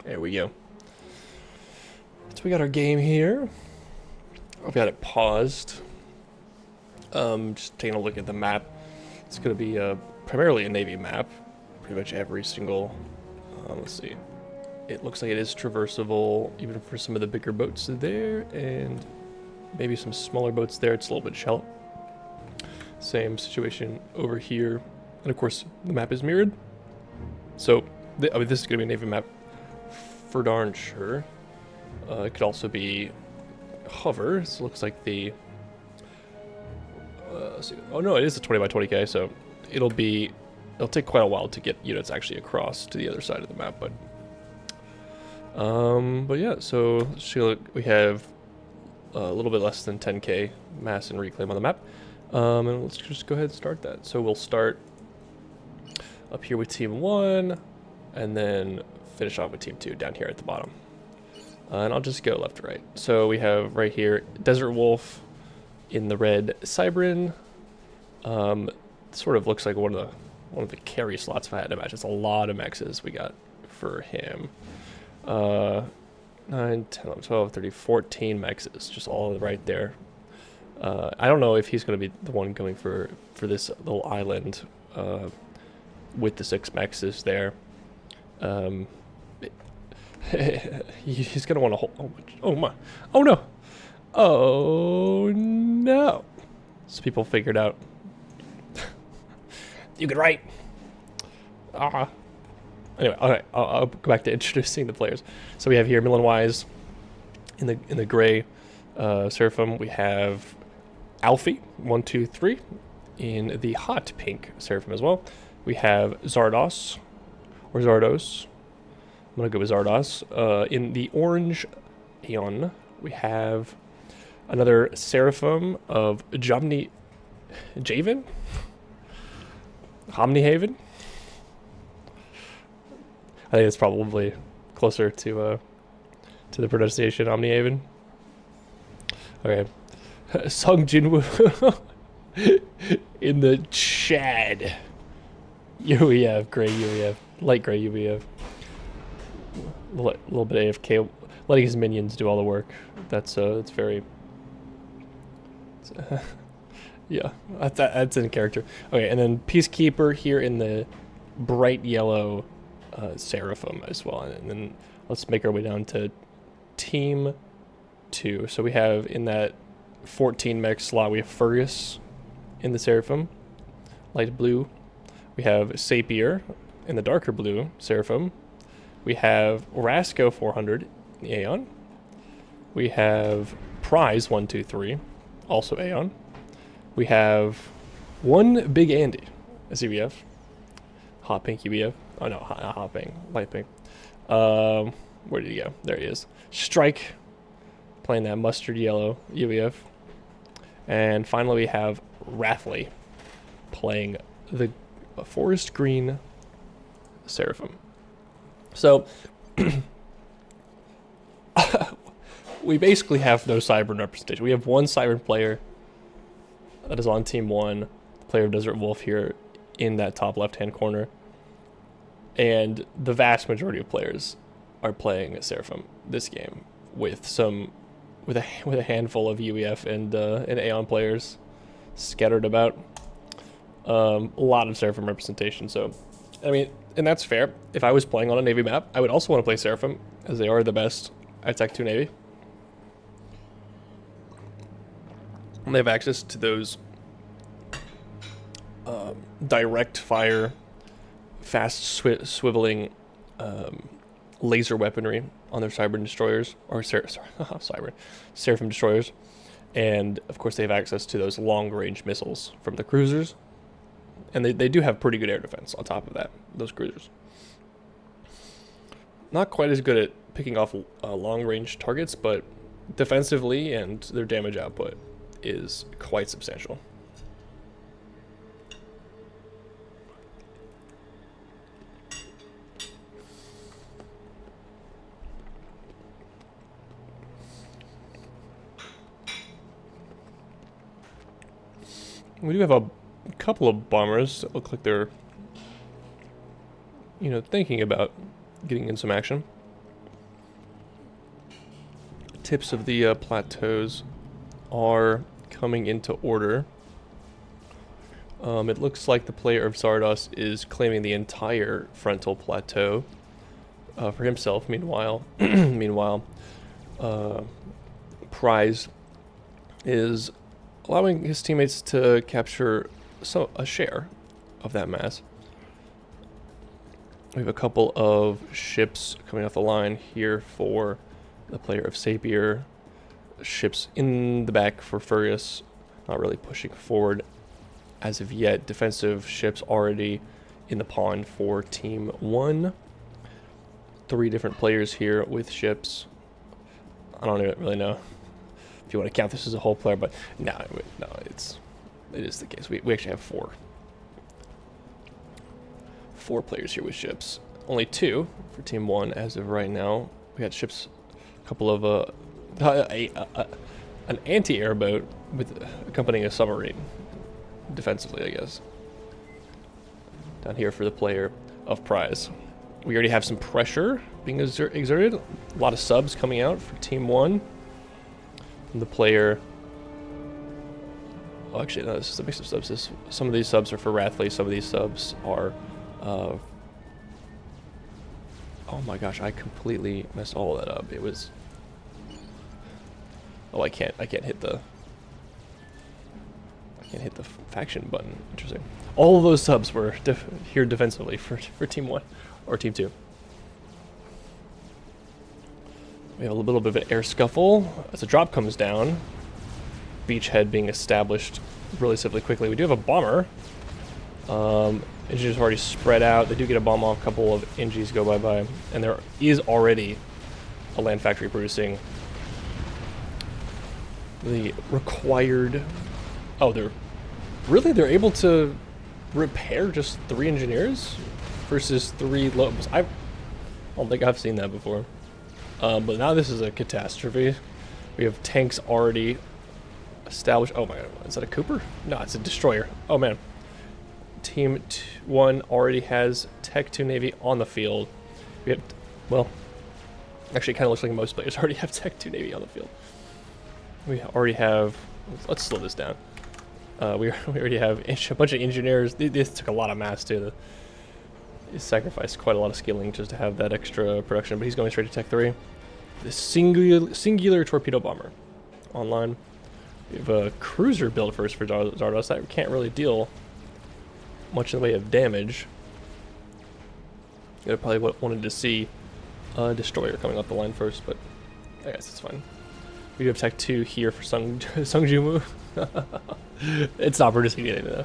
There we go. So we got our game here. I've got it paused. Just taking a look at the map. It's going to be primarily a Navy map. Pretty much every single. Let's see. It looks like it is traversable, even for some of the bigger boats there, and maybe some smaller boats there. It's a little bit shallow. Same situation over here, and of course the map is mirrored. So, I mean, this is going to be a Navy map for darn sure. It could also be hover. So it looks like the. Let's see. Oh no, it is a 20 by 20k, so it'll take quite a while to get units actually across to the other side of the map, but yeah, so we have a little bit less than 10k mass and reclaim on the map. And let's just go ahead and start that. So we'll start up here with team 1, and then finish off with team 2 down here at the bottom. And I'll just go left to right. So we have right here Desert Wolf in the red Cybran. Sort of looks like one of the carry slots, if I had to imagine. It's a lot of mexes we got for him. 9, 10, 11, 12, 13, 14 mexes, just all right there. I don't know if he's going to be the one going for this little island with the 6 mexes there. He's going to want to hold. Oh my. Oh no. Oh no. So people figured out. You could write. Anyway, okay, I'll go back to introducing the players. So we have here Millen Wise in the gray Seraphim. We have Alfie 1, 2, 3 in the hot pink Seraphim as well. We have Zardos or Zardos. I'm gonna go with Zardos. In the orange Aeon, we have another Seraphim of Javen. Homnihaven. I think it's probably closer to the pronunciation, Omnihaven. Okay. Sung Jinwoo in the Chad. UEF, gray UEF, light gray UEF. A little bit AFK, letting his minions do all the work. That's very. Yeah, that's in character. Okay, and then Peacekeeper here in the bright yellow Seraphim as well. And then let's make our way down to team 2. So we have in that 14 mech slot, we have Fergus in the Seraphim, light blue. We have Sapier in the darker blue Seraphim. We have Rasco 400 in the Aeon. We have Prize 1, 2, 3, also Aeon. We have one Big Andy, a CBF. Hot pink UBF. Oh no, not hot pink, light pink. Where did he go? There he is. Strike, playing that mustard yellow UBF. And finally we have Rathley playing the forest green Seraphim. So we basically have no Cybran representation. We have one Cybran player that is on team 1, the player of Desert Wolf here in that top left-hand corner. And the vast majority of players are playing Seraphim this game with a handful of UEF and Aeon players scattered about. A lot of Seraphim representation. So, I mean, and that's fair. If I was playing on a Navy map, I would also want to play Seraphim, as they are the best at Tech 2 Navy. And they have access to those direct fire, fast swiveling laser weaponry on their Cybran destroyers, or Seraphim destroyers. And of course they have access to those long range missiles from the cruisers. And they do have pretty good air defense on top of that, those cruisers. Not quite as good at picking off long range targets, but defensively and their damage output is quite substantial. We do have a couple of bombers that look like they're, thinking about getting in some action. tips of the plateaus are coming into order. It looks like the player of Zardos is claiming the entire frontal plateau for himself. Meanwhile, Prize is allowing his teammates to capture a share of that mass. We have a couple of ships coming off the line here for the player of Sapir. Ships in the back for Furious, not really pushing forward as of yet. Defensive ships already in the pond for Team 1. 3 different players here with ships. I don't even really know if you want to count this as a whole player, but no, it is the case. We actually have 4 players here with ships. Only 2 for Team 1 as of right now. We got ships, a couple of an anti-airboat with accompanying a submarine defensively, I guess. Down here for the player of Prize. We already have some pressure being exerted. A lot of subs coming out for Team 1. From the player... Oh, actually, no, this is a mix of subs. Some of these subs are for Wrathley. Some of these subs are... oh my gosh, I completely messed all that up. It was... Oh, I can't hit the... faction button. Interesting. All of those subs were here defensively for Team 1 or Team 2. We have a little bit of an air scuffle as a drop comes down. Beachhead being established relatively quickly. We do have a bomber. Engineers already spread out. They do get a bomb off. A couple of NGs go bye-bye. And there is already a land factory producing the required... Oh, they're able to repair just 3 engineers versus 3 lobes. I don't think I've seen that before. But now this is a catastrophe. We have tanks already established. Oh my god, is that a Cooper? No, it's a destroyer. Oh man. Team 1 already has Tech 2 Navy on the field. We have, well, actually it kind of looks like most players already have Tech 2 Navy on the field. We already have, let's slow this down. We already have a bunch of engineers. This took a lot of mass too. He sacrificed quite a lot of skilling just to have that extra production, but he's going straight to Tech 3. The singular torpedo bomber online. We have a cruiser build first for Zardos that can't really deal much in the way of damage. I probably wanted to see a destroyer coming up the line first, but I guess it's fine. We do have Tech 2 here for Sungjumu. It's not producing anything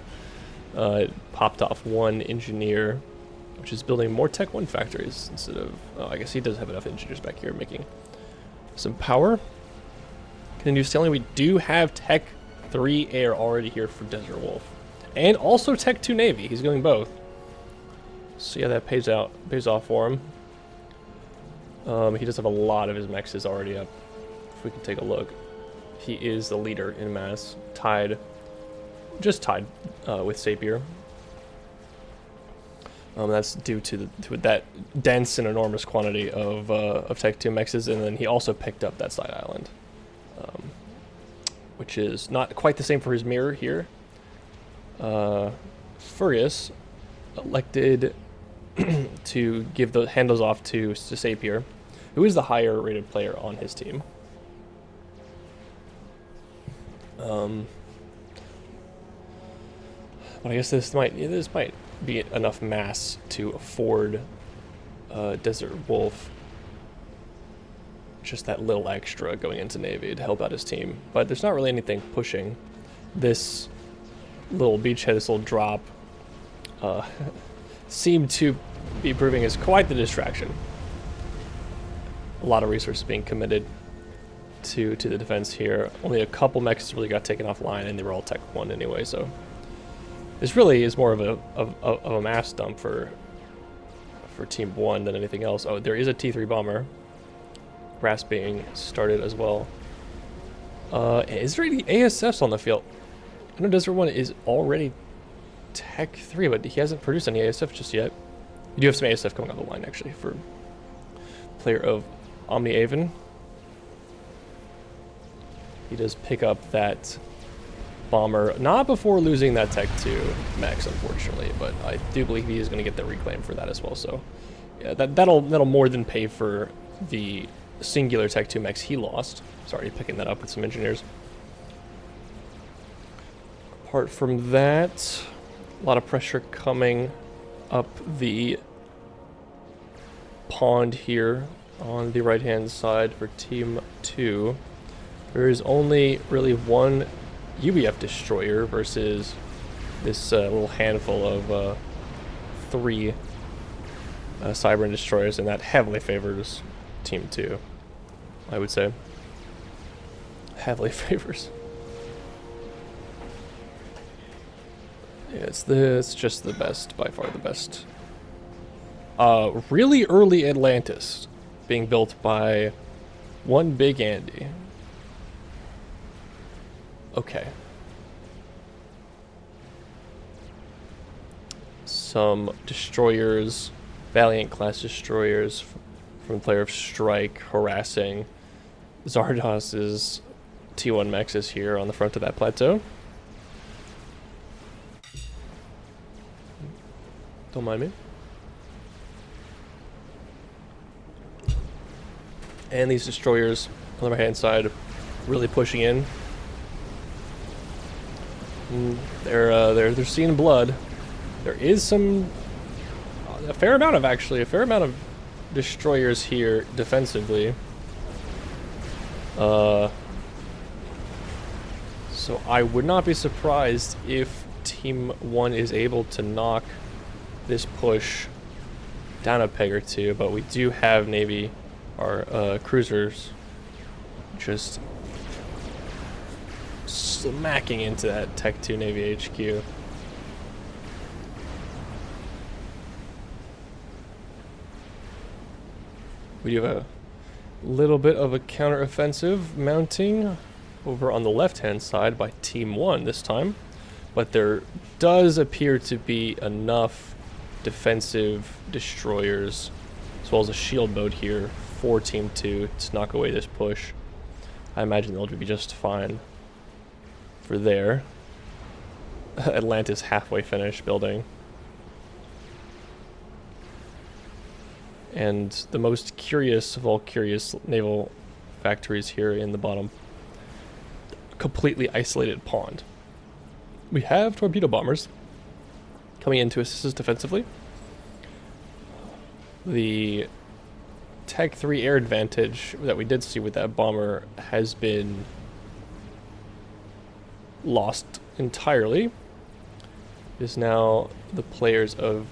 though. It popped off 1 engineer, which is building more Tech 1 factories instead of... Oh, I guess he does have enough engineers back here making some power. Continue sailing. We do have Tech 3 Air already here for Desert Wolf. And also Tech 2 Navy. He's going both. So yeah, that pays off for him. He does have a lot of his mexes already up. If we can take a look. He is the leader in mass. Just tied with Sapir. That's due to that dense and enormous quantity of Tech 2 mexes, and then he also picked up that side island, which is not quite the same for his mirror here. Furious elected to give the handles off to Sapir, who is the higher rated player on his team. But I guess this might be enough mass to afford Desert Wolf just that little extra going into Navy to help out his team. But there's not really anything pushing. This little beachhead, this little drop, seemed to be proving as quite the distraction. A lot of resources being committed to the defense here. Only a couple mechs really got taken offline, and they were all Tech 1 anyway, so this really is more of a mass dump for Team 1 than anything else. Oh, there is a T3 bomber. RAS being started as well. Is there any ASFs on the field? I know Desert 1 is already Tech 3, but he hasn't produced any ASF just yet. You do have some ASF coming on the line, actually, for player of Omni Avon. he does pick up that bomber, not before losing that Tech 2 Max, unfortunately, but I do believe he is going to get the reclaim for that as well. So yeah, that'll more than pay for the singular Tech 2 Max he lost. Sorry, picking that up with some engineers. Apart from that, a lot of pressure coming up the pond here on the right hand side for Team 2. There is only really one UBF destroyer versus this little handful of 3 Cybran destroyers, and that heavily favors Team 2, I would say. Heavily favors. Yeah, it's just the best, by far the best. Really early Atlantis being built by one Big Andy. Okay. Some destroyers, Valiant class destroyers from the player of Strike harassing Zardos's T1 Mexes here on the front of that plateau. Don't mind me. And these destroyers on the right hand side really pushing in. They're seeing blood. There is a fair amount of destroyers here defensively. So I would not be surprised if Team 1 is able to knock this push down a peg or two, but we do have Navy, our cruisers, just smacking into that Tech 2 Navy HQ. We do have a little bit of a counteroffensive mounting over on the left-hand side by Team 1 this time, but there does appear to be enough defensive destroyers as well as a shield boat here for Team 2 to knock away this push. I imagine they'll be just fine for there. Atlantis halfway finished building. And the most curious of all curious naval factories here in the bottom. Completely isolated pond. We have torpedo bombers coming in to assist us defensively. The Tech 3 air advantage that we did see with that bomber has been lost entirely. It is now the players of...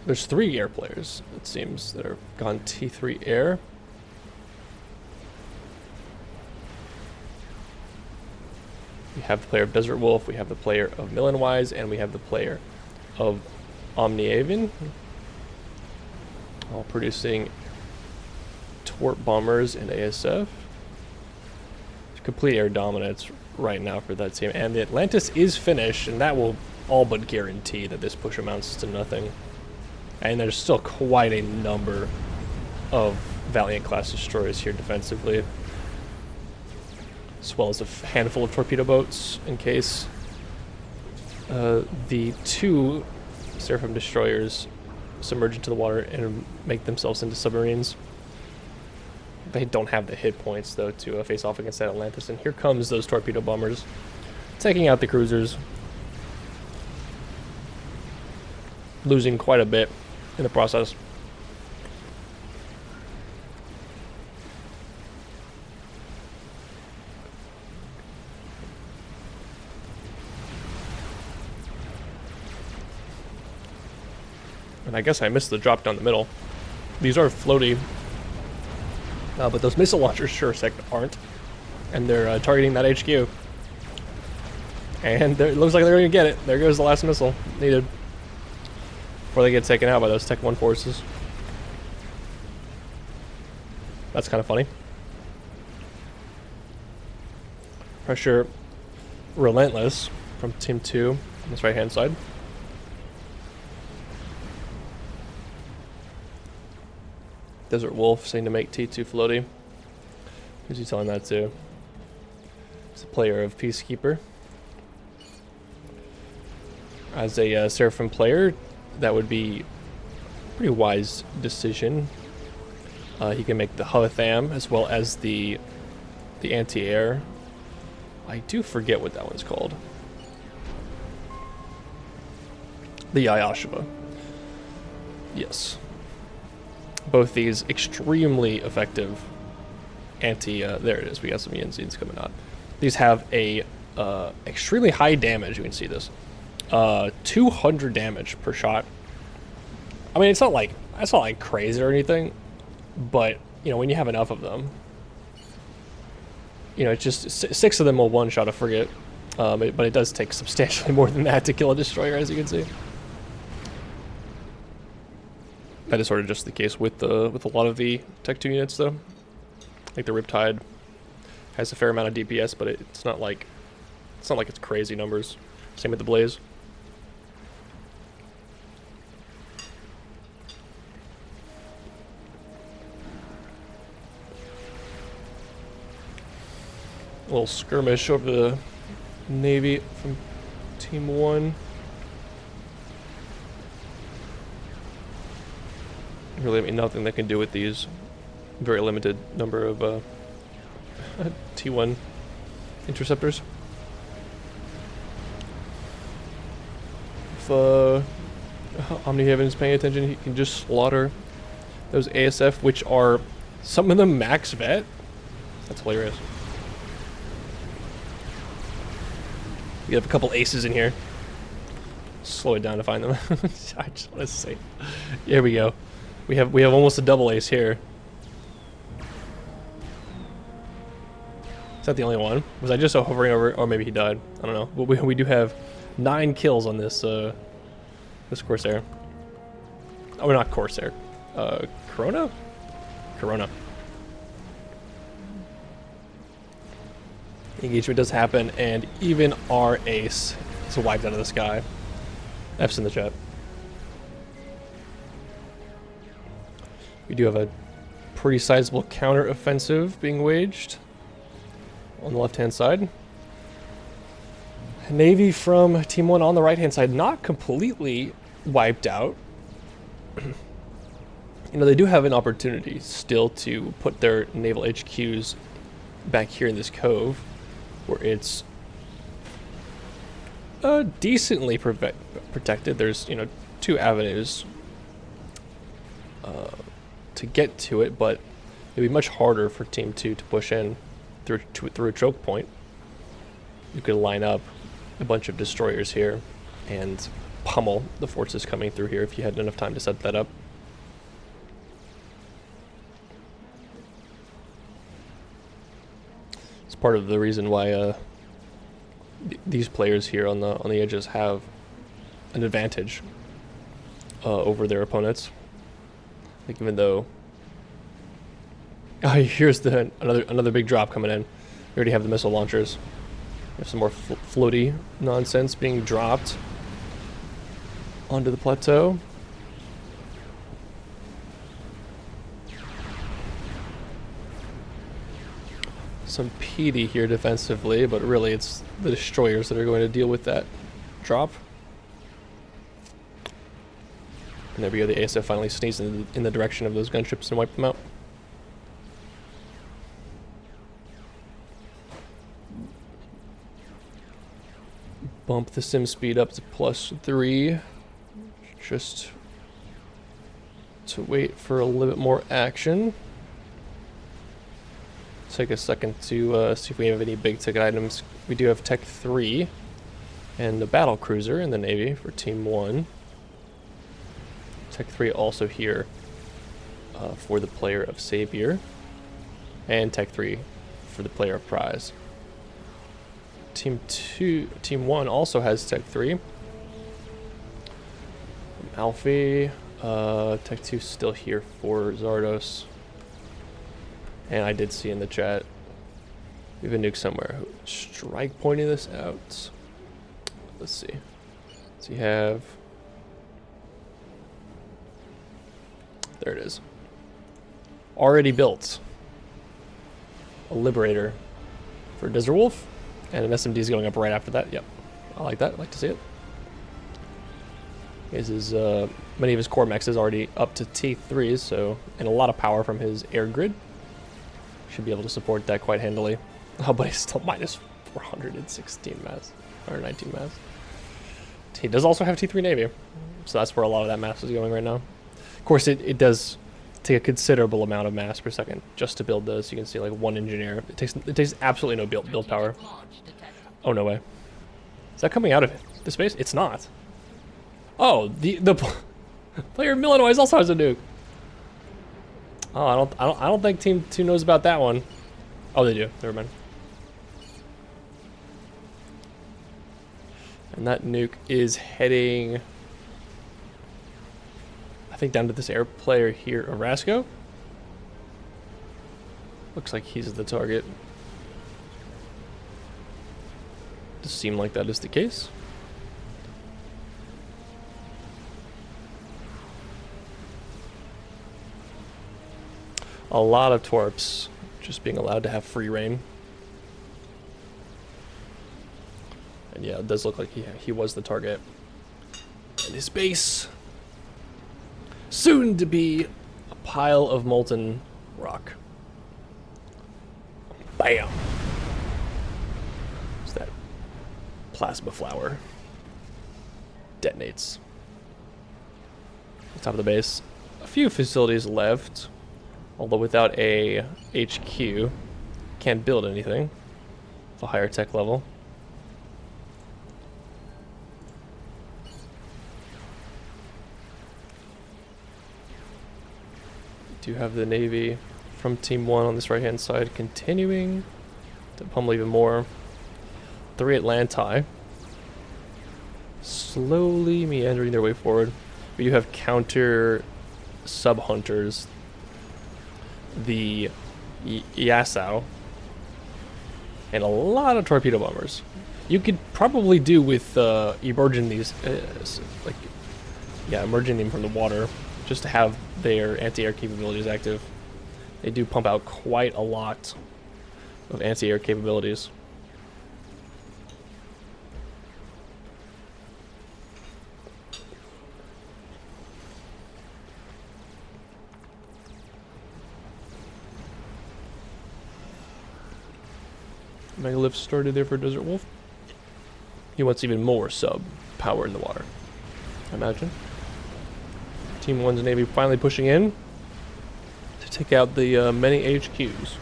There's 3 air players, it seems, that are gone T3 air. We have the player of Desert Wolf, we have the player of Millenwise, and we have the player of Omniavian, all producing Torp bombers and ASF. Complete air dominance right now for that team, and the Atlantis is finished, and that will all but guarantee that this push amounts to nothing. And there's still quite a number of Valiant class destroyers here defensively, as well as a handful of torpedo boats in case the 2 Seraphim destroyers submerge into the water and make themselves into submarines. They don't have the hit points though to face off against that Atlantis, and here comes those torpedo bombers taking out the cruisers, losing quite a bit in the process. And I guess I missed the drop down the middle. These are floaty, but those missile launchers sure as heck aren't. And they're targeting that HQ. And it looks like they're going to get it. There goes the last missile needed before they get taken out by those Tech 1 forces. That's kind of funny. Pressure relentless from Team 2 on this right hand side. Desert Wolf saying to make T2 floaty. Who's he telling that to? He's a player of Peacekeeper. As a Seraphim player, that would be a pretty wise decision. He can make the Hotham as well as the anti-air. I do forget what that one's called. The Yayashiva. Yes. Both these extremely effective there it is. We got some Yinzines coming out. These have a extremely high damage. You can see this. 200 damage per shot. I mean, it's not like crazy or anything, but you know, when you have enough of them, you know, it's just 6 of them will one-shot a frigate, but it does take substantially more than that to kill a destroyer, as you can see. That is sort of just the case with a lot of the Tech 2 units, though. Like the Riptide has a fair amount of DPS, but it's not like it's crazy numbers. Same with the Blaze. A little skirmish over the Navy from Team 1. Really, I mean, nothing they can do with these very limited number of T1 interceptors. If Omnihaven is paying attention, he can just slaughter those ASF, which are some of them max vet. That's hilarious. We have a couple aces in here. Slow it down to find them. I just want to say, here we go. We have almost a double ace here. Is that the only one? Was I just hovering over, or maybe he died? I don't know. But we do have 9 kills on this this Corsair. Oh, not Corsair. Corona? Corona. Engagement does happen, and even our ace is wiped out of the sky. F's in the chat. We do have a pretty sizable counter-offensive being waged on the left-hand side. Navy from Team 1 on the right-hand side, not completely wiped out. You know, they do have an opportunity still to put their naval HQs back here in this cove, where it's decently protected. There's, you know, 2 avenues to get to it, but it'd be much harder for Team 2 to push in through a choke point. You could line up a bunch of destroyers here and pummel the forces coming through here if you had enough time to set that up. It's part of the reason why these players here on the edges have an advantage over their opponents. Like, even though here's another big drop coming in. We already have the missile launchers. We have some more floaty nonsense being dropped onto the plateau. Some PD here defensively, but really it's the destroyers that are going to deal with that drop. And there we go, the ASF finally sneezed in the direction of those gunships and wiped them out. Bump the sim speed up to +3, just to wait for a little bit more action. Take a second to see if we have any big ticket items. We do have Tech 3 and the battle cruiser in the Navy for Team 1. Tech 3 also here for the player of Savior, and Tech 3 for the player of Prize. Team 1 also has Tech 3. Alfie, Tech 2 still here for Zardos. And I did see in the chat, we have a nuke somewhere. Strike pointing this out. Let's see. So you have, there it is. Already built. A Liberator for Desert Wolf. And an SMD is going up right after that. Yep. I like that. I like to see it. Many of his core mechs is already up to T3s, so, and a lot of power from his air grid. Should be able to support that quite handily. Oh, but he's still minus 416 mass, or 19 mass. He does also have T3 Navy, so that's where a lot of that mass is going right now. Of course, it does take a considerable amount of mass per second just to build this. You can see like one engineer. It takes absolutely no build power. Oh, no way. Is that coming out of the space? It's not. Oh, the player Millinois also has a nuke. Oh, I don't think Team 2 knows about that one. Oh, they do. Never mind. And that nuke is heading, I think, down to this air player here, Orasco. Looks like he's the target. Does seem like that is the case. A lot of Torps just being allowed to have free reign. And yeah, it does look like he was the target. And his base, soon to be a pile of molten rock. Bam! It's that plasma flower. Detonates. Top of the base. A few facilities left. Although without a HQ, can't build anything of a higher tech level. Do have the Navy from Team 1 on this right hand side continuing to pummel even more. 3 Atlanti slowly meandering their way forward. We do have counter sub-hunters, the Yasau, and a lot of torpedo bombers. You could probably do with emerging these, emerging them from the water, just to have their anti-air capabilities active. They do pump out quite a lot of anti-air capabilities. Megalift started there for Desert Wolf. He wants even more sub power in the water, I imagine. Team 1's Navy finally pushing in to take out the many HQs.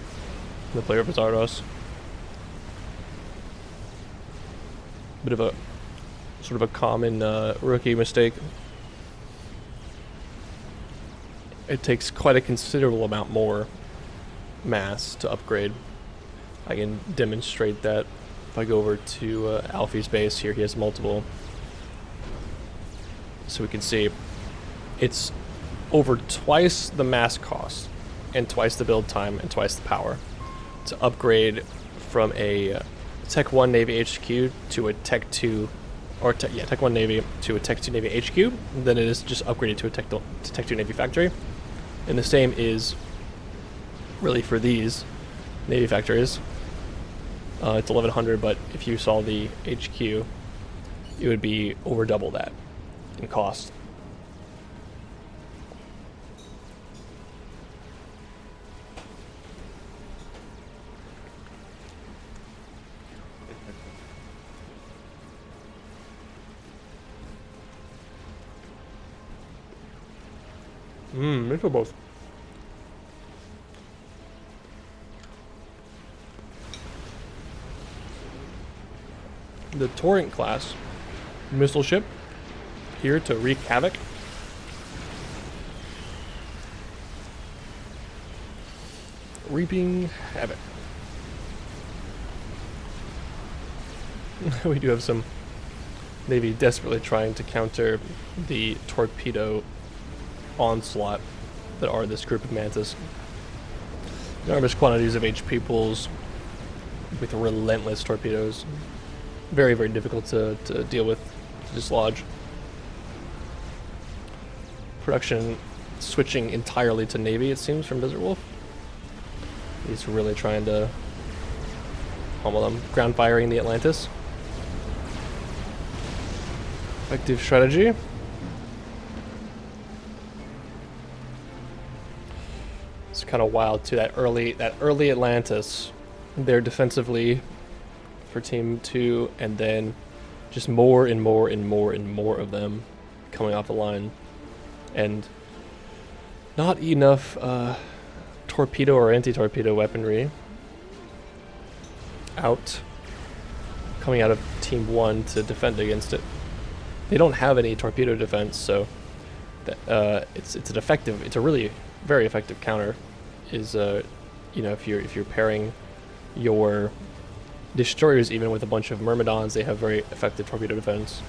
The player of Zardos. Bit of a sort of a common rookie mistake. It takes quite a considerable amount more mass to upgrade. I can demonstrate that if I go over to Alfie's base here. He has multiple. So we can see it's over twice the mass cost and twice the build time and twice the power to upgrade from a Tech 1 Navy HQ to a Tech 2, or Tech 1 Navy to a Tech 2 Navy HQ than it is just upgraded to a Tech 2 Navy factory. And the same is really for these Navy factories. It's 1100, but if you saw the HQ, it would be over double that in cost. These are both. The Torrent class missile ship here to wreak havoc. Reaping havoc. We do have some Navy desperately trying to counter the torpedo onslaught that are this group of Mantis. Enormous quantities of HP pools with relentless torpedoes. Very, very difficult to deal with, to dislodge. Production switching entirely to Navy, it seems, from Desert Wolf. He's really trying to pummel them. Ground firing the Atlantis. Effective strategy. It's kind of wild too. That early Atlantis, there defensively for Team 2, and then just more and more and more and more of them coming off the line, and not enough torpedo or anti-torpedo weaponry coming out of Team 1 to defend against it. They don't have any torpedo defense, so that, it's a really very effective counter. Is you know, if you're pairing your destroyers even with a bunch of myrmidons, they have very effective torpedo defense,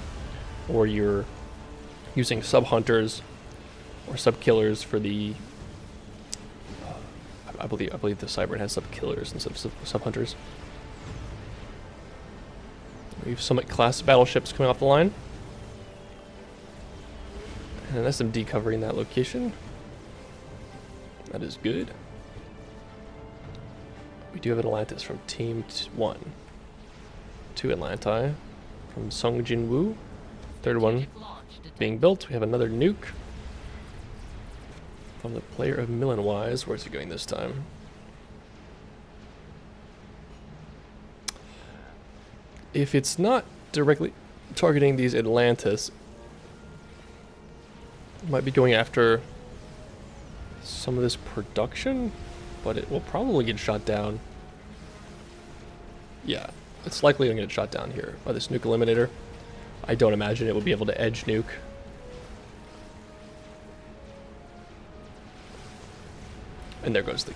or you're using sub hunters or sub killers for the I believe the Cybern has sub killers instead of sub hunters. We have Summit class battleships coming off the line, and an SMD covering that location. That is good. We do have an Atlantis from Team 1. 2 Atlanti from Sung Jin Woo. Third one being built. We have another nuke from the player of Millenwise. Where's he going this time? If it's not directly targeting these Atlantis, it might be going after some of this production, but it will probably get shot down. Yeah, it's likely going to get shot down here by this nuke eliminator. I don't imagine it will be able to edge nuke. And there goes the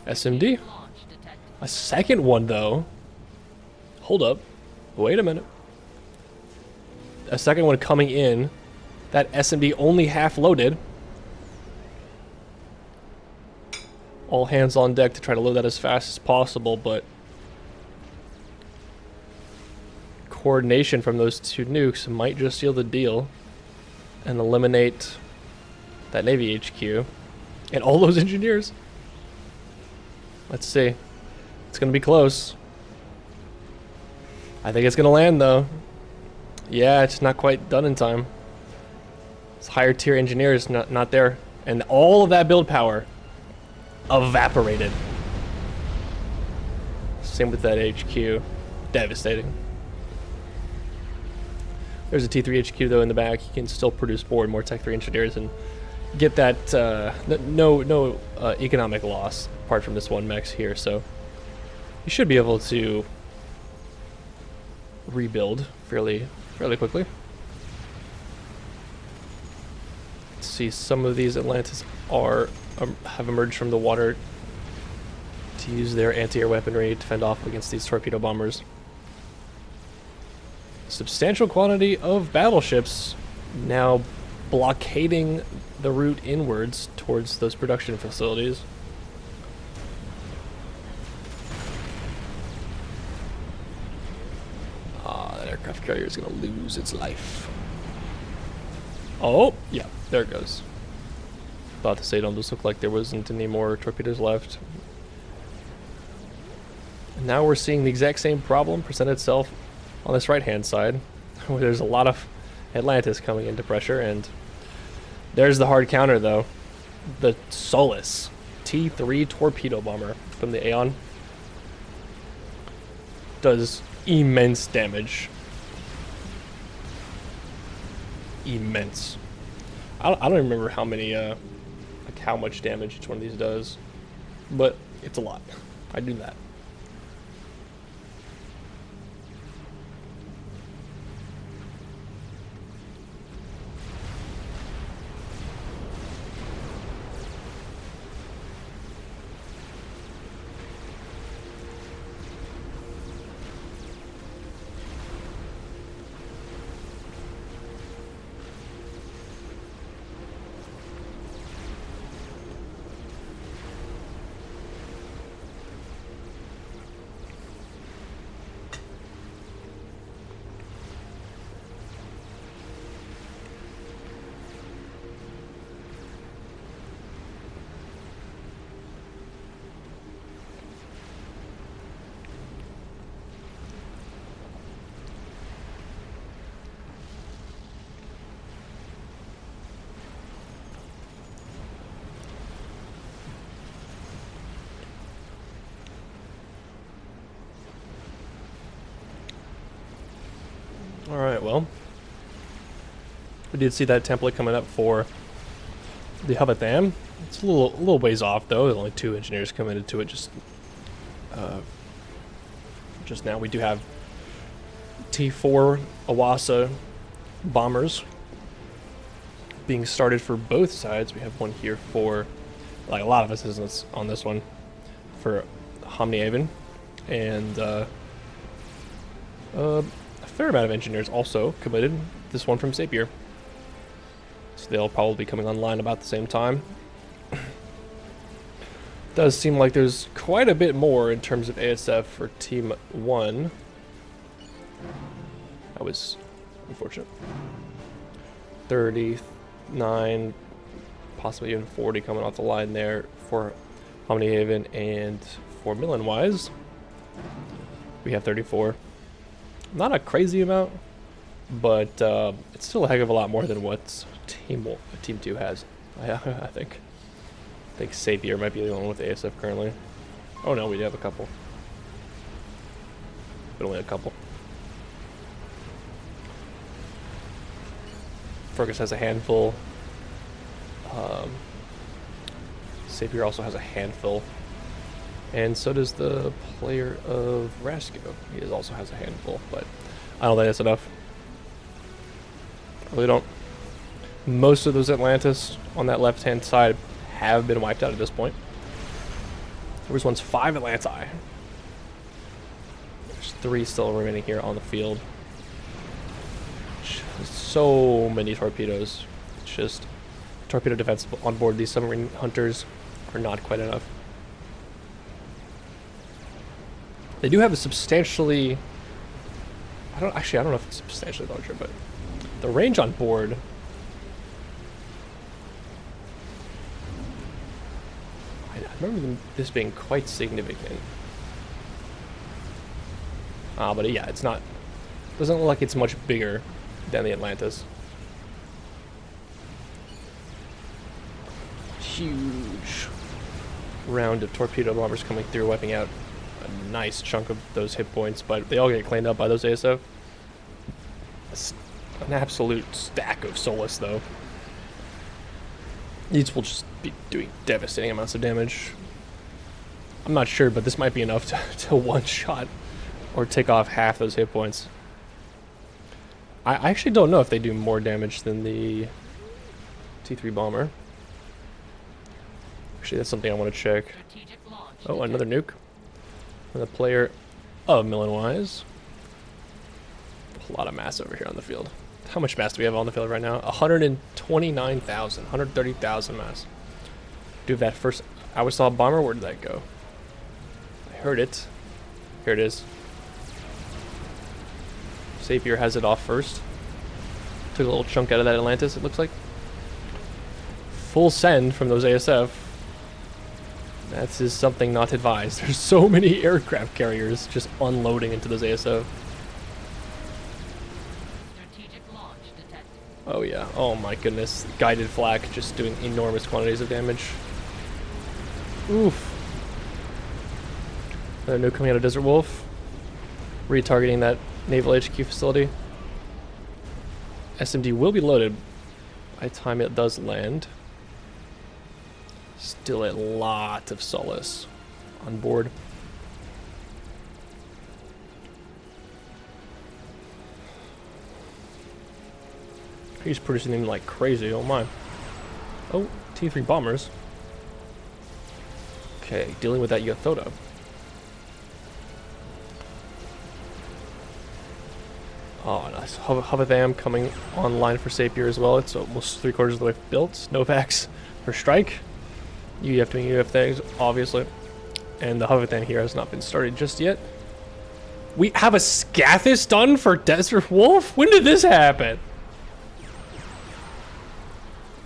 SMD. A second one, though. Hold up. Wait a minute. A second one coming in. That SMD only half loaded. All hands on deck to try to load that as fast as possible, but coordination from those two nukes might just seal the deal and eliminate that Navy HQ and all those engineers. Let's see. It's going to be close. I think it's going to land, though. Yeah, it's not quite done in time. It's higher tier engineers not there. And all of that build power evaporated. Same with that HQ. Devastating. There's a T3 HQ, though, in the back. You can still produce more and more Tech 3 engineers and get that no economic loss apart from this one mech here. So you should be able to rebuild fairly quickly. Let's see, some of these Atlantis have emerged from the water to use their anti-air weaponry to fend off against these torpedo bombers. Substantial quantity of battleships now blockading the route inwards towards those production facilities. That aircraft carrier is going to lose its life. Oh, yeah, there it goes. About to say, don't just look like there wasn't any more torpedoes left. And now we're seeing the exact same problem present itself on this right-hand side, where there's a lot of Atlantis coming into pressure, and there's the hard counter, though. The Solus T3 torpedo bomber from the Aeon does immense damage. Immense. I don't remember how many, like how much damage each one of these does, but it's a lot. I do that. Alright, well. We did see that template coming up for the Havatham. It's a little ways off, though. There's only 2 engineers committed to it just now. We do have T4 Awasa bombers being started for both sides. We have one here for, like, a lot of assistance on this one for Hamnihaven, and a fair amount of engineers also committed. This one from Sapir, so they'll probably be coming online about the same time. Does seem like there's quite a bit more in terms of ASF for Team 1. That was unfortunate. 39, possibly even 40 coming off the line there for Hamnihaven, and for Millenwise, we have 34. Not a crazy amount, but it's still a heck of a lot more than what Team 2 has, I think. I think Sapir might be the only one with ASF currently. Oh no, we do have a couple. But only a couple. Fergus has a handful. Sapir also has a handful. And so does the player of Rasco. He also has a handful, but I don't think that's enough. I really don't. Most of those Atlantis on that left-hand side have been wiped out at this point. There was once 5 Atlanti. There's 3 still remaining here on the field. So many torpedoes. It's just torpedo defense on board these submarine hunters are not quite enough. They do have a substantially, I don't know if it's substantially larger, but the range on board, I remember this being quite significant. But yeah, it's not, doesn't look like it's much bigger than the Atlantis. Huge round of torpedo bombers coming through, wiping out a nice chunk of those hit points, but they all get cleaned up by those ASF. An absolute stack of Solus, though. These will just be doing devastating amounts of damage. I'm not sure, but this might be enough to one-shot or take off half those hit points. I actually don't know if they do more damage than the T3 bomber. Actually, that's something I want to check. Oh, another nuke. And the player of Millenwise. A lot of mass over here on the field. How much mass do we have on the field right now? 129,000, 130,000 mass. Do we have that first Awasal bomber? Where did that go? I heard it. Here it is. Sapir has it off first. Took a little chunk out of that Atlantis, it looks like. Full send from those ASF. That's just something not advised. There's so many aircraft carriers just unloading into those ASF. Oh yeah, oh my goodness. Guided flak just doing enormous quantities of damage. Oof. Another nuke coming out of Desert Wolf. Retargeting that Naval HQ facility. SMD will be loaded by the time it does land. Still a lot of Solus on board. He's producing them like crazy, oh my. Oh, T3 bombers. Okay, dealing with that Yothoda. Oh, nice. Havatham coming online for Sapir as well. It's almost 3/4 of the way built. Novaks for strike. UEF doing UEF things, obviously. And the Havatham here has not been started just yet. We have a Scathis done for Desert Wolf? When did this happen?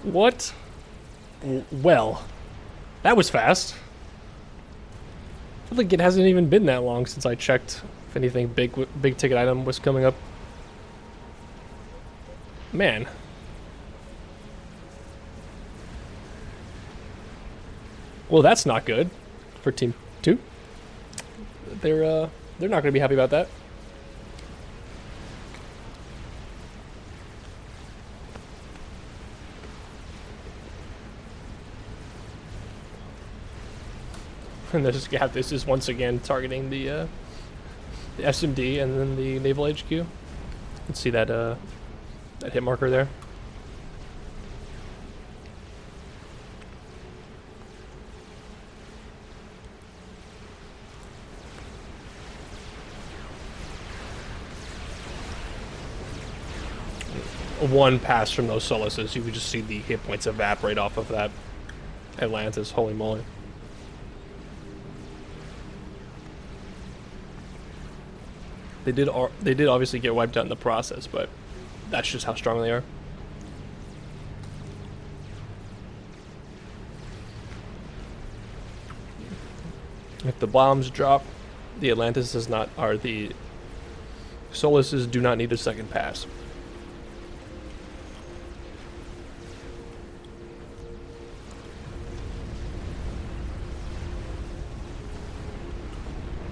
What? Well, that was fast. I feel like it hasn't even been that long since I checked if anything big ticket item was coming up. Man. Well, that's not good for Team 2. They're not going to be happy about that. And this is once again targeting the SMD and then the Naval HQ. You can see that that hit marker there. One pass from those Solaces, you could just see the hit points evaporate off of that Atlantis. Holy moly. They did obviously get wiped out in the process, but that's just how strong they are. If the bombs drop, the Atlantis does not, or the Solaces do not need a second pass.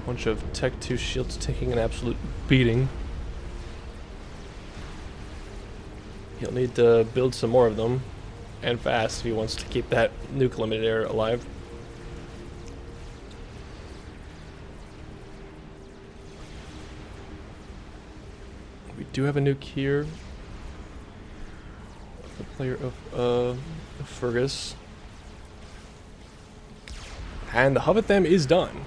Bunch of Tech 2 shields taking an absolute beating. He'll need to build some more of them, and fast, if he wants to keep that nuke limiter alive. We do have a nuke here. The player of Fergus. And the Hovatham is done.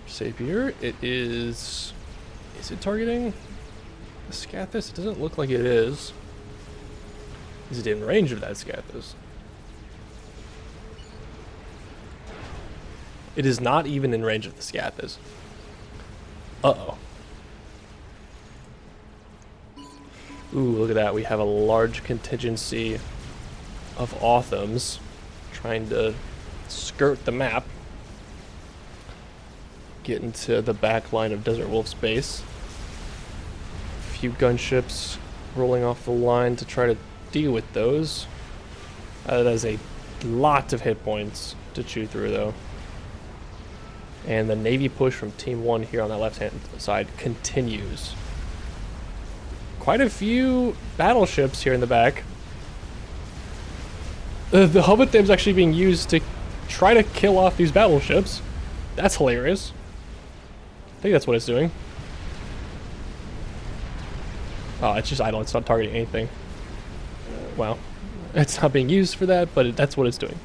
Savior, it is it targeting the Scathis? It doesn't look like it is. Is it in range of that Scathis? It is not even in range of the Scathis. Uh-oh. Ooh, look at that. We have a large contingency of Authams trying to skirt the map. Get into the back line of Desert Wolf's base. A few gunships rolling off the line to try to deal with those. That is a lot of hit points to chew through, though. And the Navy push from Team 1 here on that left-hand side continues. Quite a few battleships here in the back. The Hovatham's actually being used to try to kill off these battleships. That's hilarious. I think that's what it's doing. Oh, it's just idle. It's not targeting anything. Well, it's not being used for that, but that's what it's doing.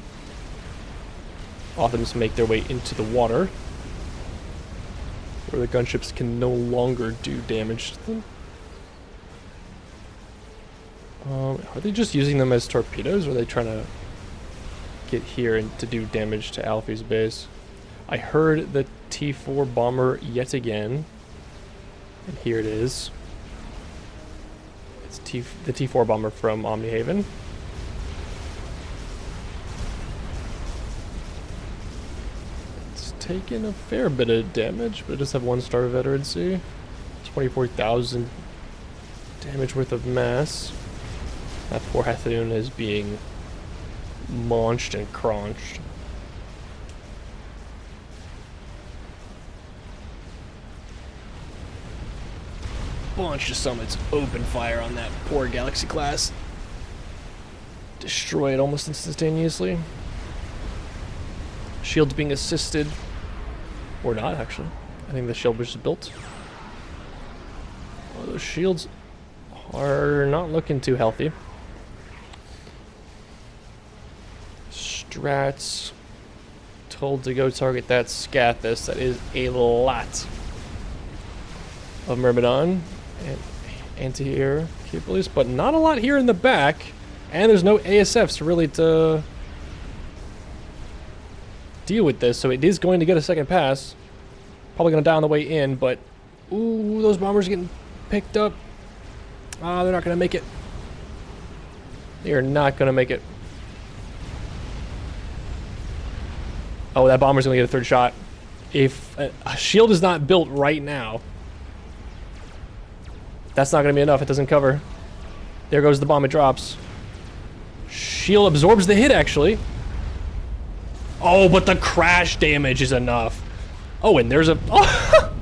Authams make their way into the water, where the gunships can no longer do damage to them. Are they just using them as torpedoes, or are they trying to get here and to do damage to Alfie's base? I heard the T4 bomber yet again, and here it is. It's the T4 bomber from Omnihaven. It's taken a fair bit of damage, but it does have 1-star veterancy. 24,000 damage worth of mass. That poor Hathoon is being maunched and crunched. Bunch of summits open fire on that poor Galaxy class. Destroy it almost instantaneously. Shield's being assisted. Or not, actually. I think the shield was just built. Oh, those shields are not looking too healthy. Strats told to go target that Scathis. That is a lot of Myrmidon and anti-air capabilities, but not a lot here in the back, and there's no ASFs really to deal with this, so it is going to get a second pass. Probably going to die on the way in, but ooh, those bombers are getting picked up. Ah, they're not going to make it. They are not going to make it. Oh, that bomber's going to get a third shot. If a shield is not built right now, that's not going to be enough. It doesn't cover. There goes the bomb. It drops. Shield absorbs the hit, actually. Oh, but the crash damage is enough. Oh, and there's a... Oh,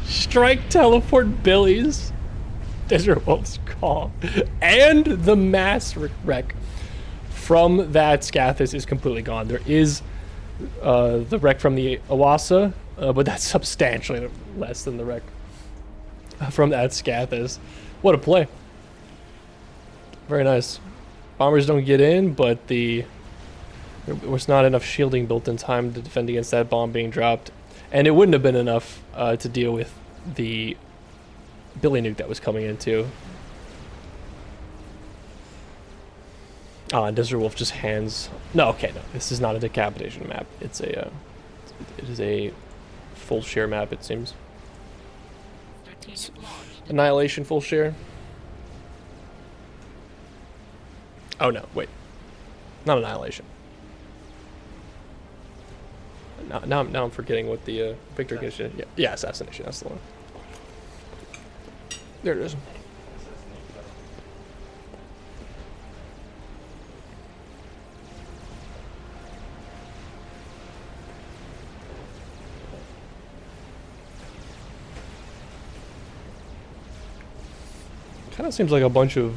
strike teleport Billy's. Desert Wolf's Call. And the mass wreck from that Scathis is completely gone. There is the wreck from the Awasa, but that's substantially less than the wreck from that Scathis. What a play. Very nice. Bombers don't get in, but there was not enough shielding built in time to defend against that bomb being dropped. And it wouldn't have been enough to deal with the Billy Nuke that was coming in too. And Desert Wolf just hands... No, okay, no. This is not a decapitation map. It's a... it is a full share map, it seems. Annihilation full share. Oh no, wait. Not Annihilation. Now I'm forgetting what the Victor condition is. Yeah, Assassination, that's the one. There it is. Kind of seems like a bunch of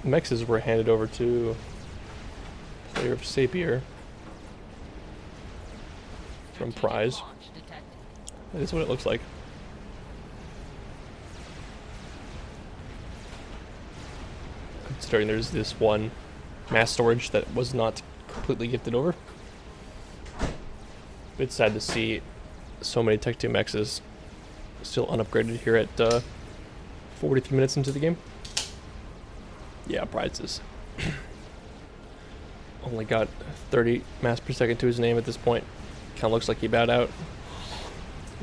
mexes were handed over to player of Sapir from Prize. That is what it looks like. Considering there's this one mass storage that was not completely gifted over. It's sad to see so many Tech 2 mexes still unupgraded here at 43 minutes into the game. Yeah, Prizes. Only got 30 mass per second to his name at this point. Kind of looks like he bowed out.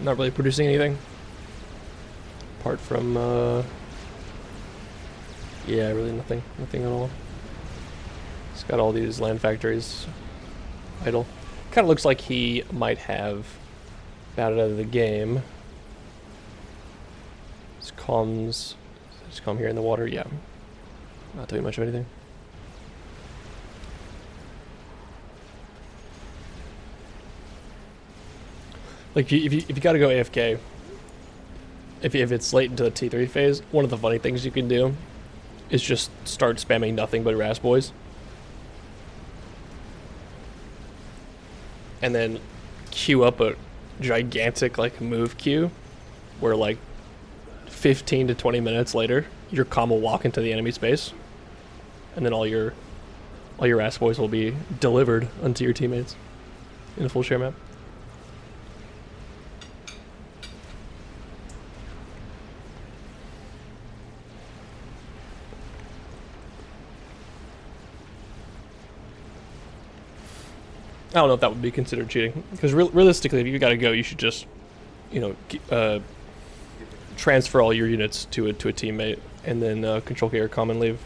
Not really producing anything. Apart from, yeah, really nothing. Nothing at all. He's got all these land factories idle. Kind of looks like he might have bowed out of the game. His comms, just calm here in the water, yeah. Not doing much of anything. Like, if you gotta go AFK, if it's late into the T3 phase, one of the funny things you can do is just start spamming nothing but Ras Boys. And then queue up a gigantic, like, move queue where, like, 15 to 20 minutes later, your comm will walk into the enemy space. And then all your Ras Boys will be delivered unto your teammates in a full share map. I don't know if that would be considered cheating, because realistically, if you gotta go, you should just, you know, transfer all your units to a teammate, and then control K or common leave.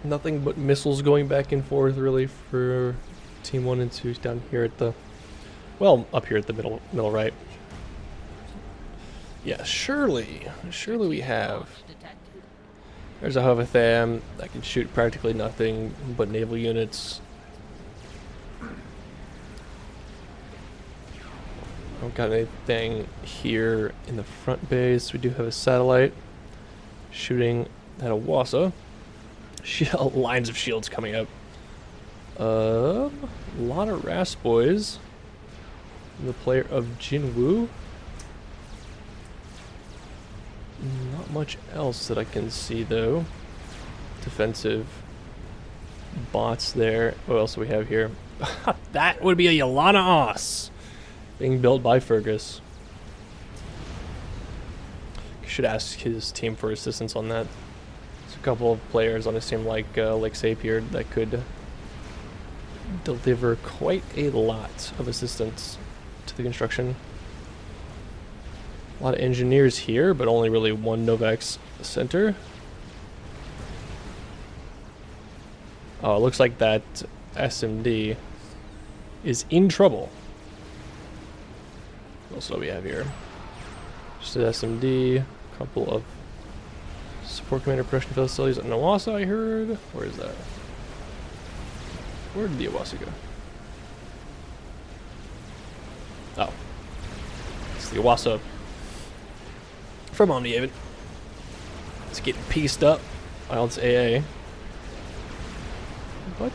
Nothing but missiles going back and forth, really, for Team 1 and 2 down here at the... Well, up here at the middle right. Yeah, surely we have... There's a Hovatham that can shoot practically nothing but naval units. I don't got anything here in the front base. We do have a satellite shooting at Awasa. Lines of shields coming up. A lot of Ras Boys. The player of Jinwu. Not much else that I can see though. Defensive bots there. What else do we have here? That would be a Yolana Os being built by Fergus. Should ask his team for assistance on that. There's a couple of players on his team like Sapir that could deliver quite a lot of assistance to the construction. A lot of engineers here, but only really one Novax center. Oh, it looks like that SMD is in trouble. What else do we have here? Just an SMD, a couple of support commander production facilities at Nawasa, I heard. Where is that? Where did the Awasa go? Oh, the Owasso from Omnihaven. It's getting pieced up by all its AA. But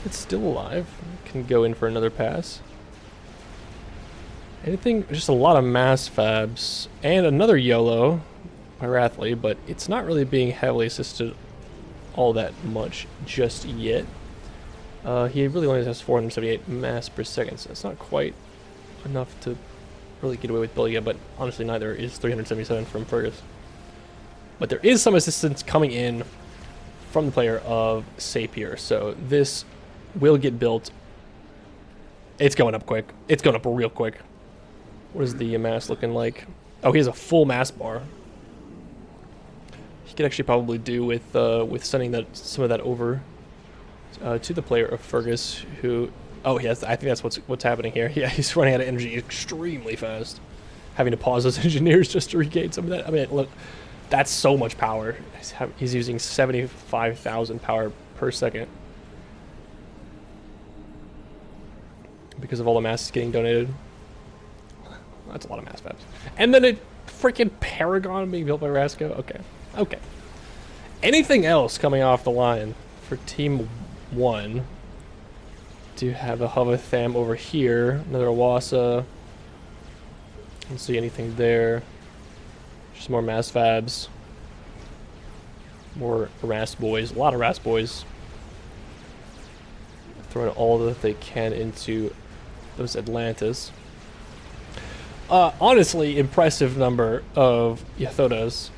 it's still alive. Can go in for another pass. Anything, just a lot of mass fabs and another YOLO by Wrathly, but it's not really being heavily assisted all that much just yet. He really only has 478 mass per second, so it's not quite enough to really get away with building it, but honestly neither is 377 from Fergus. But there is some assistance coming in from the player of Sapir, so this will get built. It's going up quick. It's going up real quick. What is the mass looking like? Oh, he has a full mass bar. He could actually probably do with sending that some of that over to the player of Fergus, who, oh yes, I think that's what's happening here. Yeah, he's running out of energy extremely fast, having to pause those engineers just to regain some of that. I mean, look, that's so much power. He's using 75,000 power per second because of all the mass getting donated. That's a lot of mass fabs. And then a freaking Paragon being built by Rasco. Okay. Okay. Anything else coming off the line for Team 1? Do have a Hovatham over here. Another Owasso. Don't see anything there. Just more mass fabs. More Rast boys. A lot of Rast boys. Throwing all that they can into those Atlantis. Honestly, impressive number of Yathotas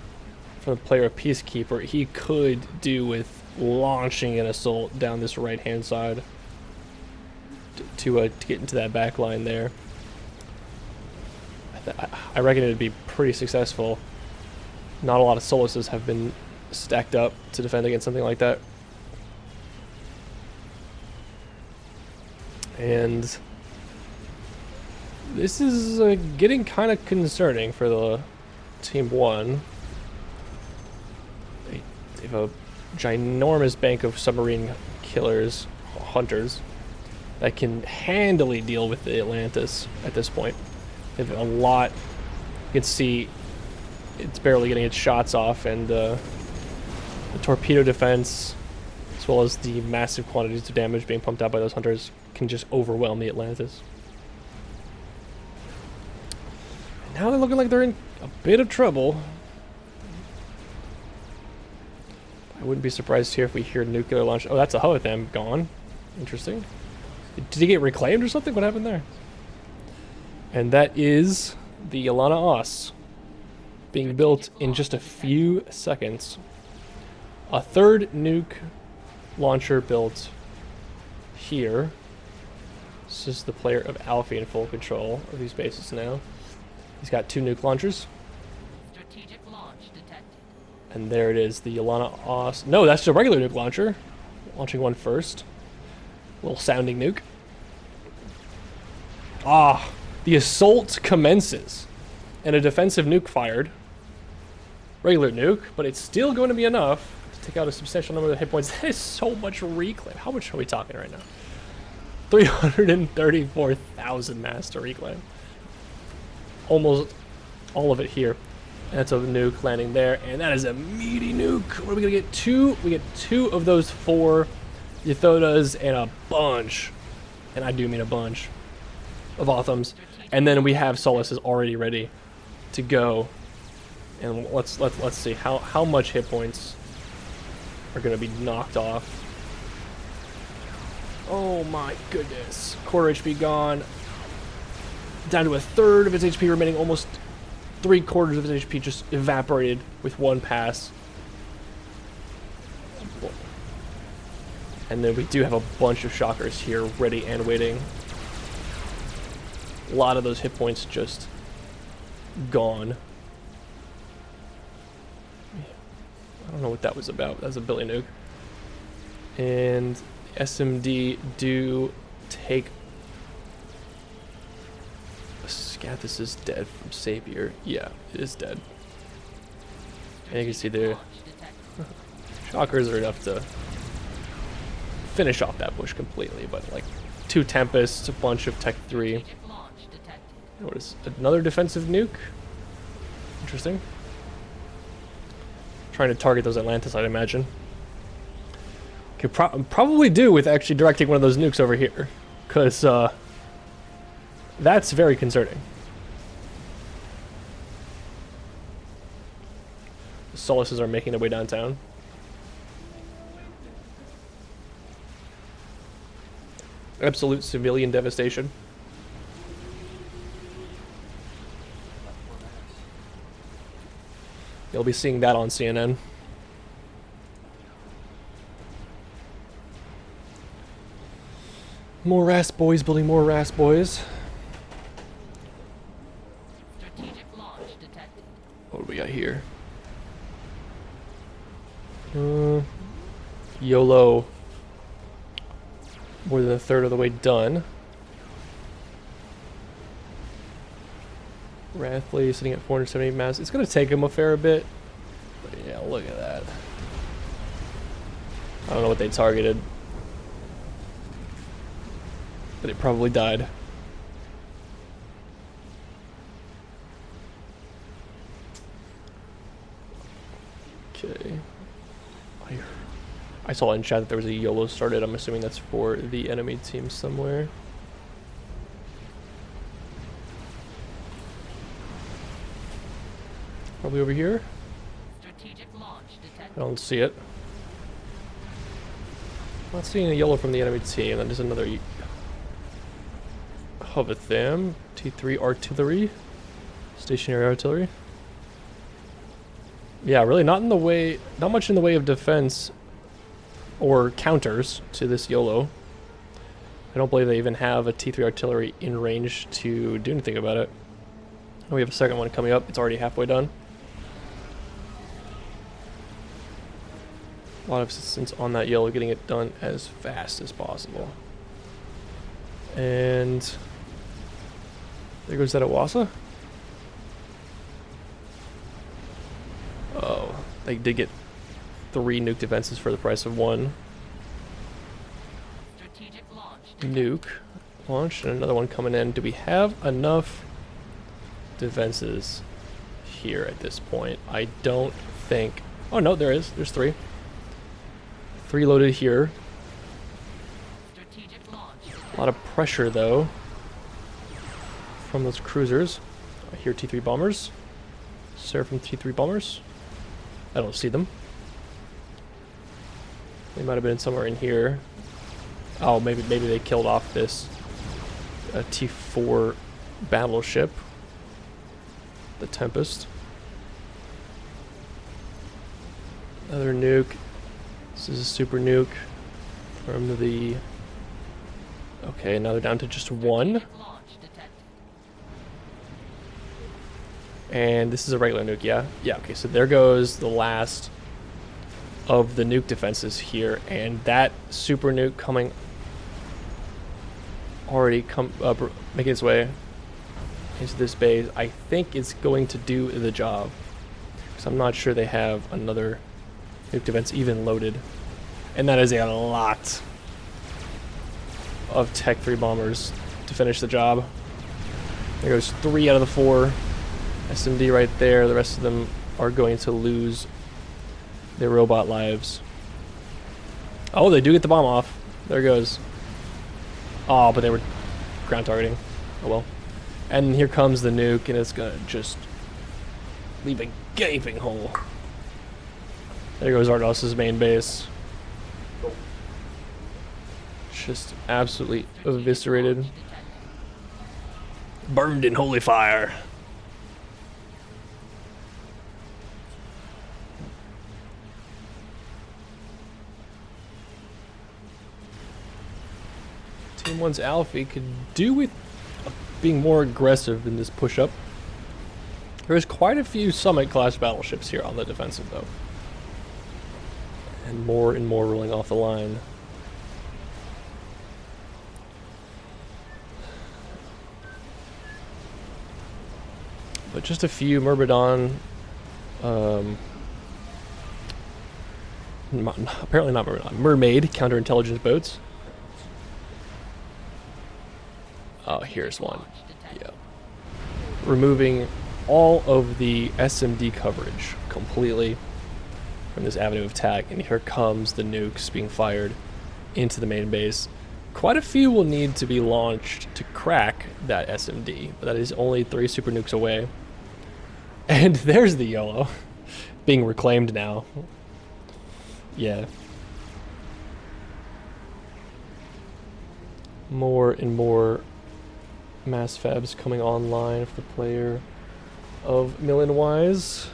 from the player of Peacekeeper. He could do with launching an assault down this right-hand side to get into that back line there. I reckon it'd be pretty successful. Not a lot of Solaces have been stacked up to defend against something like that. And this is getting kind of concerning for the Team 1. They have a ginormous bank of submarine killers, hunters, that can handily deal with the Atlantis at this point. They have a lot. You can see it's barely getting its shots off, and the torpedo defense, as well as the massive quantities of damage being pumped out by those hunters, can just overwhelm the Atlantis. Now they're looking like they're in a bit of trouble. I wouldn't be surprised here if we hear nuclear launch. Oh, that's a Hovatham gone. Interesting. Did he get reclaimed or something? What happened there? And that is the Alana Os being built in just a few seconds. A third nuke launcher built here. This is the player of Alfie in full control of these bases now. He's got 2 nuke launchers. Strategic launch detected. And there it is, the Alana Os. No, that's a regular nuke launcher. Launching one first. Little sounding nuke. Ah, the assault commences. And a defensive nuke fired. Regular nuke, but it's still going to be enough to take out a substantial number of hit points. That is so much reclaim. How much are we talking right now? 334,000 mass to reclaim. Almost all of it here. And that's a nuke landing there, and that is a meaty nuke. What are we gonna get? 2? We get 2 of those 4 Yathotas and a bunch, and I do mean a bunch, of Othams. And then we have Solaces already ready to go. And let's see how much hit points are gonna be knocked off. Oh my goodness. Core HP gone. Down to a third of its HP remaining, almost 3/4 of its HP just evaporated with one pass. And then we do have a bunch of shockers here ready and waiting. A lot of those hit points just gone. I don't know what that was about. That was a Billy nuke. And SMD do take... Scathus is dead from Sapir. Yeah, it is dead. And you can see the shockers are enough to finish off that push completely, but like 2 Tempests, a bunch of Tech 3, What is another defensive nuke? Interesting. Trying to target those Atlantis, I'd imagine. Could probably do with actually directing one of those nukes over here, because that's very concerning. The Solaces are making their way downtown. Absolute civilian devastation. You'll be seeing that on CNN. More RAS boys building more RAS boys. Strategic launch detected. What do we got here? YOLO. More than a third of the way done. Rathley sitting at 470 mass. It's going to take him a fair bit. But yeah, look at that. I don't know what they targeted. But it probably died. Okay. I saw in chat that there was a YOLO started. I'm assuming that's for the enemy team somewhere. Probably over here. Strategic launch detected. I don't see it. Not seeing a YOLO from the enemy team. That is another Hovatham. T3 artillery. Stationary artillery. Yeah, really not much in the way of defense or counters to this YOLO. I don't believe they even have a T3 artillery in range to do anything about it. And we have a second one coming up. It's already halfway done. A lot of assistance on that YOLO, getting it done as fast as possible. And there goes that Awasa. Oh, they did get 3 nuke defenses for the price of 1. Strategic launch Nuke launched and another one coming in. Do we have enough defenses here at this point? I don't think. Oh no, there is. There's 3. 3 loaded here. Strategic launch. A lot of pressure though from those cruisers. I hear T3 bombers. Seraphim T3 bombers. I don't see them. They might have been somewhere in here. Oh, maybe they killed off this T4 battleship, the Tempest. Another nuke. This is a super nuke from the. Okay, now they're down to just 1. Strategic launch detected. And this is a regular nuke, yeah? Yeah, okay, so there goes the last of the nuke defenses here, and that super nuke coming already making its way into this base. I think it's going to do the job, because I'm not sure they have another nuke defense even loaded, and that is a lot of Tech 3 bombers to finish the job. There goes 3 out of the 4. SMD right there. The rest of them are going to lose their robot lives. Oh, they do get the bomb off. There it goes. Oh, but they were ground targeting. Oh well. And here comes the nuke, and it's gonna just leave a gaping hole. There goes Ardos' main base. Just absolutely eviscerated. Burned in holy fire. Team 1's Alfie could do with being more aggressive in this push-up. There's quite a few Summit-class battleships here on the defensive, though. And more rolling off the line. But just a few Myrmidon, apparently not Myrmidon, Mermaid counterintelligence boats. Oh, here's one. Yeah. removing all of the SMD coverage completely from this avenue of attack. And here comes the nukes being fired into the main base. Quite a few will need to be launched to crack that SMD, but that is only 3 super nukes away. And there's the YOLO being reclaimed now. Yeah. More and more mass fabs coming online for the player of Million Wise.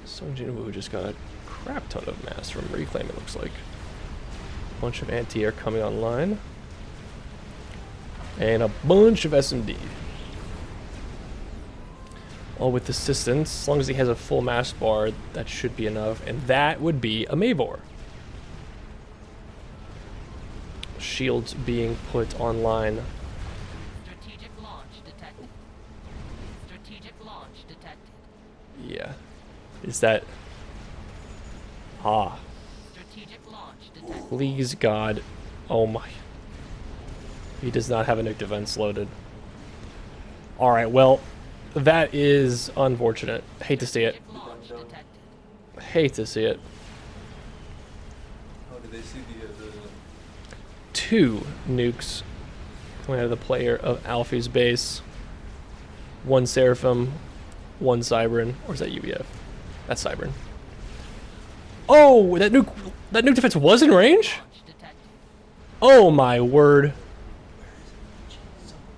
Sung Jin Woo just got a crap ton of mass from Reclaim, it looks like. Bunch of anti-air coming online. And a bunch of SMD. All with assistance. As long as he has a full mass bar, that should be enough. And that would be a Mavor. Shields being put online. Strategic launch detected. Strategic launch detected. Yeah. Is that... Ah. Strategic launch detected. Please, God. Oh my. He does not have a nuke defense loaded. Alright, well, that is unfortunate. Hate to see it. Strategic launch detected. Hate to see it. How did they see the 2 nukes coming out of the player of Alfie's base. 1 Seraphim, 1 Cybern. Or is that UEF? That's Cybern. Oh, that nuke defense was in range? Launch detected. Oh my word.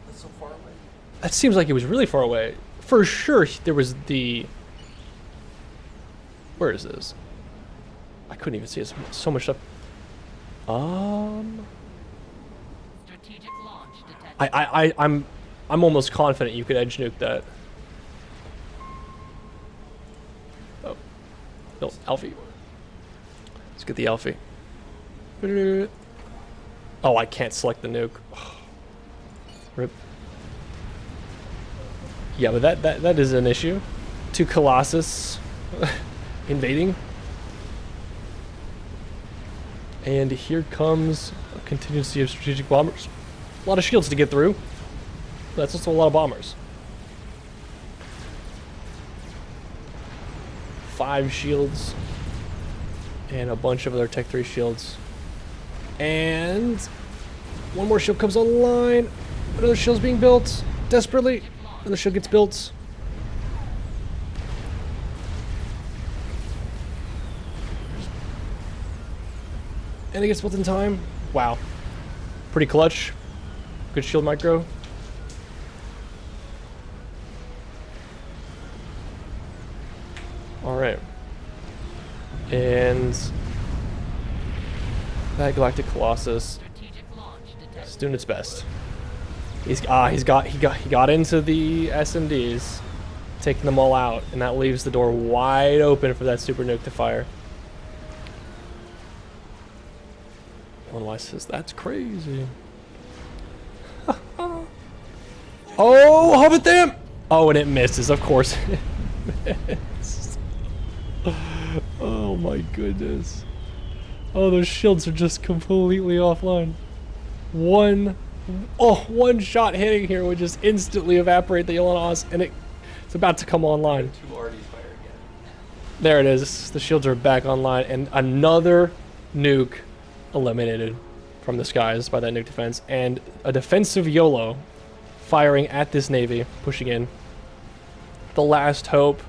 That's so far away? That seems like it was really far away. For sure, there was the... Where is this? I couldn't even see it. So much stuff. Strategic launch detected. I'm almost confident you could edge nuke that. Oh. No, Alfie. Let's get the Alfie. Oh, I can't select the nuke. Rip. Yeah, but that is an issue. 2 Colossus invading. And here comes a contingency of strategic bombers. A lot of shields to get through. That's also a lot of bombers. 5 shields. And a bunch of other Tech 3 shields. And 1 more shield comes online. Another shield's being built. Desperately. Another shield gets built. And it gets built in time. Wow. Pretty clutch. Good shield micro. Alright. And that Galactic Colossus Strategic launch detected. is doing its best. He got into the SMDs, taking them all out, and that leaves the door wide open for that super nuke to fire. One says that's crazy. Oh, Hobbit Dam! Oh, and it misses, of course. It missed. Oh my goodness. Oh, those shields are just completely offline. One shot hitting here would just instantly evaporate the Yelenos, and it's about to come online. 2 already fire again. There it is. The shields are back online, and another nuke eliminated from the skies by that nuke defense, and a defensive YOLO firing at this Navy, pushing in. The last hope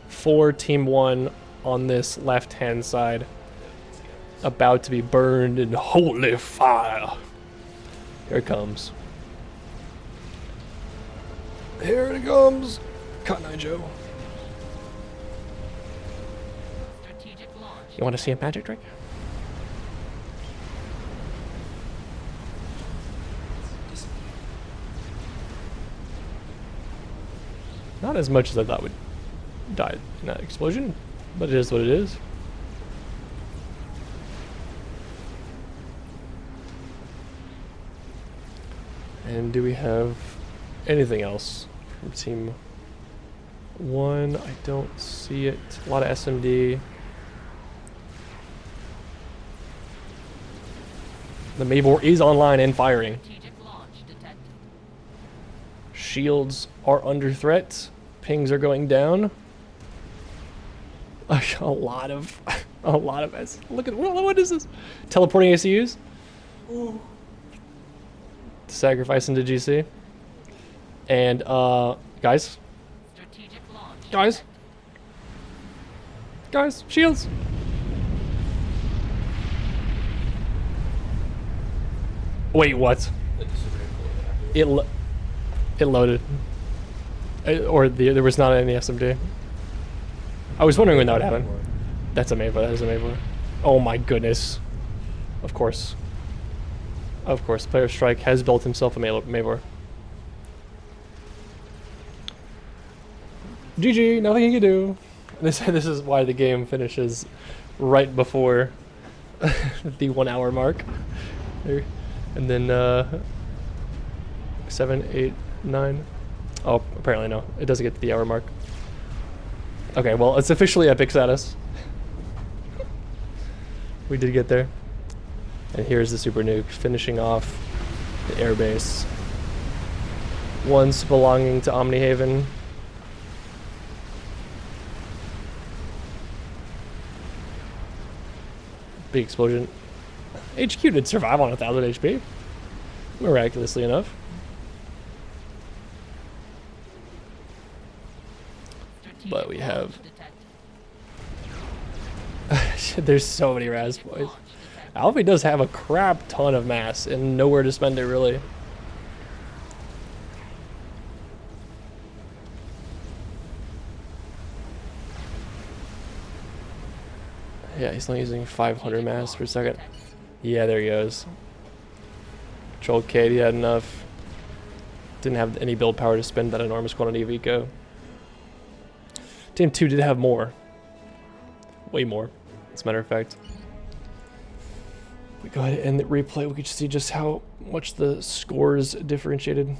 for Team 1 on this left-hand side, about to be burned in holy fire. Here it comes. Here it comes. Cotton Eye Joe. Strategic launch. You want to see a magic trick? Not as much as I thought would die in that explosion, but it is what it is. And do we have anything else from Team 1? I don't see it. A lot of SMD. The Mavor is online and firing. Strategic launch detected. Shields are under threat. Pings are going down. A lot of S. Look at what is this? Teleporting ACUs. Sacrifice into GC. And guys, Strategic launch Guys. detected. guys, shields. Wait, what? It loaded. There was not any SMG. I was wondering when that would happen. That's a Mavor. That is a Mavor. Oh my goodness. Of course. Of course. Player Strike has built himself a Mavor. GG. Nothing you can do. This is why the game finishes right before the 1 hour mark. And then 7, 8, 9. Oh, apparently no. It doesn't get to the hour mark. Okay, well, it's officially epic status. We did get there. And here's the Super Nuke finishing off the airbase. Once belonging to Omnihaven. Big explosion. HQ did survive on 1,000 HP. Miraculously enough. Strategic But we have... launch detected. There's so many Raz boys. Launch detected. Alfie does have a crap ton of mass and nowhere to spend it really. Yeah, he's only using 500 mass per second. Yeah, there he goes. Troll Kate, he had enough. Didn't have any build power to spend that enormous quantity of eco. Team 2 did have more. Way more, as a matter of fact. We go ahead and replay. We could see just how much the scores differentiated.